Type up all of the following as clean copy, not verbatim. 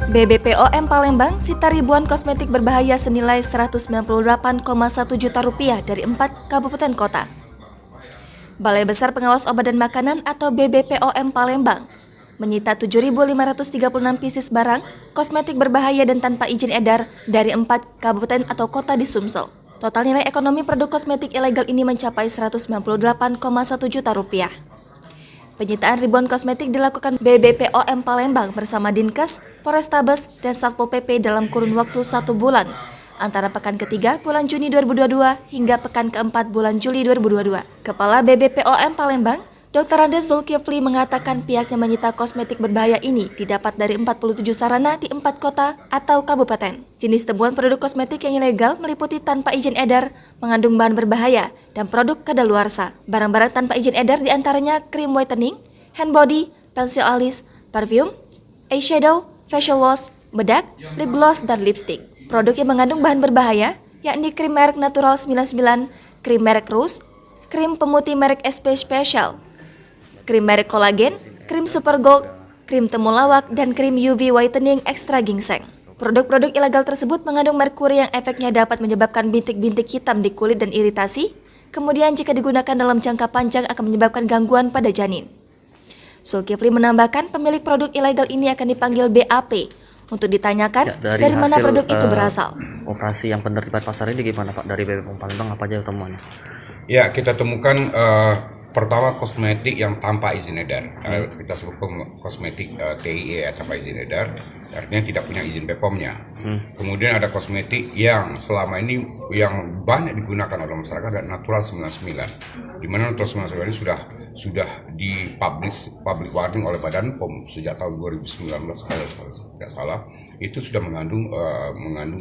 BBPOM Palembang sita ribuan kosmetik berbahaya senilai Rp198,1 juta dari 4 kabupaten kota. Balai Besar Pengawas Obat dan Makanan atau BBPOM Palembang menyita 7.536 pieces barang kosmetik berbahaya dan tanpa izin edar dari 4 kabupaten atau kota di Sumsel. Total nilai ekonomi produk kosmetik ilegal ini mencapai Rp198,1 juta. Penyitaan ribuan kosmetik dilakukan BBPOM Palembang bersama Dinkes, Polrestabes, dan Satpol PP dalam kurun waktu 1 bulan, antara pekan ketiga bulan Juni 2022 hingga pekan keempat bulan Juli 2022. Kepala BBPOM Palembang, Dr. Andes Zulkifli mengatakan pihaknya menyita kosmetik berbahaya ini didapat dari 47 sarana di 4 kota atau kabupaten. Jenis temuan produk kosmetik yang ilegal meliputi tanpa izin edar, mengandung bahan berbahaya, dan produk kadaluarsa. Barang-barang tanpa izin edar diantaranya krim whitening, hand body, pensil alis, parfum, eyeshadow, facial wash, bedak, lip gloss, dan lipstick. Produk yang mengandung bahan berbahaya yakni krim merek Natural 99, krim merek Rose, krim pemutih merek SP Special, krim merek kolagen, krim super gold, krim temulawak, dan krim UV whitening extra ginseng. Produk-produk ilegal tersebut mengandung merkuri yang efeknya dapat menyebabkan bintik-bintik hitam di kulit dan iritasi, kemudian jika digunakan dalam jangka panjang akan menyebabkan gangguan pada janin. Zulkifli menambahkan pemilik produk ilegal ini akan dipanggil BAP untuk ditanyakan dari mana produk itu berasal. Operasi yang penertiban pasar ini gimana Pak dari BBPOM Palembang, apa aja temuannya? Ya, kita temukan pertama kosmetik yang tanpa izin edar. Kita sebut kosmetik TIE tanpa izin edar, artinya tidak punya izin BPOM-nya. Kemudian ada kosmetik yang selama ini yang banyak digunakan oleh masyarakat adalah Natural 99. Di mana Natural 99 ini sudah public warning oleh Badan POM sejak tahun 2019 kalau tidak salah, itu sudah mengandung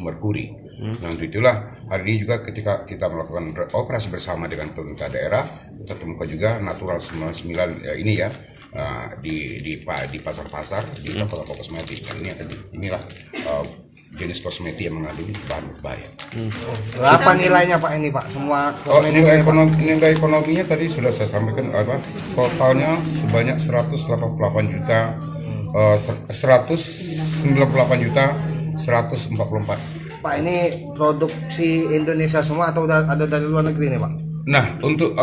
merkuri. Nah, untuk itulah hari ini juga ketika kita melakukan operasi bersama dengan pemerintah daerah, kita temukan juga Natural 99 ini ya di pasar-pasar, di toko-toko kosmetik. Dan inilah jenis kosmetik yang mengandung bahan berbahaya. Berapa nilainya Pak ini Pak? Semua nilai ekonominya tadi sudah saya sampaikan totalnya sebanyak 198 juta 144. Pak, ini produksi Indonesia semua atau ada dari luar negeri nih Pak? Nah, untuk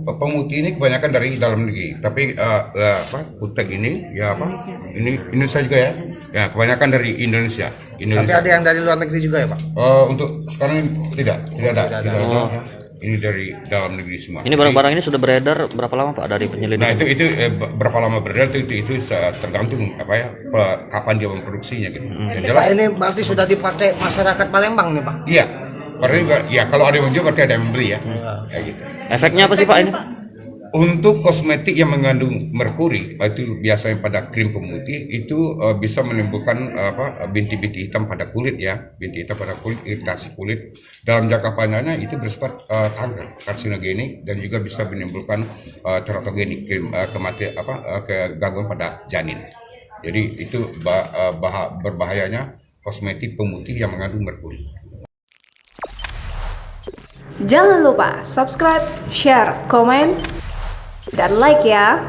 pemutih ini kebanyakan dari dalam negeri, tapi Kutek ini ya ini Indonesia juga ya. Ya, kebanyakan dari Indonesia. Tapi ada yang dari luar negeri juga ya Pak? Untuk sekarang tidak ada. Ini dari dalam negeri semua. Ini barang-barang ini sudah beredar berapa lama Pak dari penyelidikan? Nah, itu berapa lama beredar itu tergantung kapan dia memproduksinya gitu. Pak, ini berarti sudah dipakai masyarakat Palembang nih Pak? Iya. Karena ya kalau ada yang menjual berarti ada yang membeli ya. Kayak gitu. Efeknya apa sih Pak ini? Untuk kosmetik yang mengandung merkuri, itu biasanya pada krim pemutih itu bisa menimbulkan bintik-bintik hitam pada kulit ya, bintik hitam pada kulit, iritasi kulit. Dalam jangka panjangnya itu bersifat kanker, karsinogenik, dan juga bisa menimbulkan teratogenik, kegangguan pada janin. Jadi itu berbahayanya kosmetik pemutih yang mengandung merkuri. Jangan lupa subscribe, share, komen, dan like ya.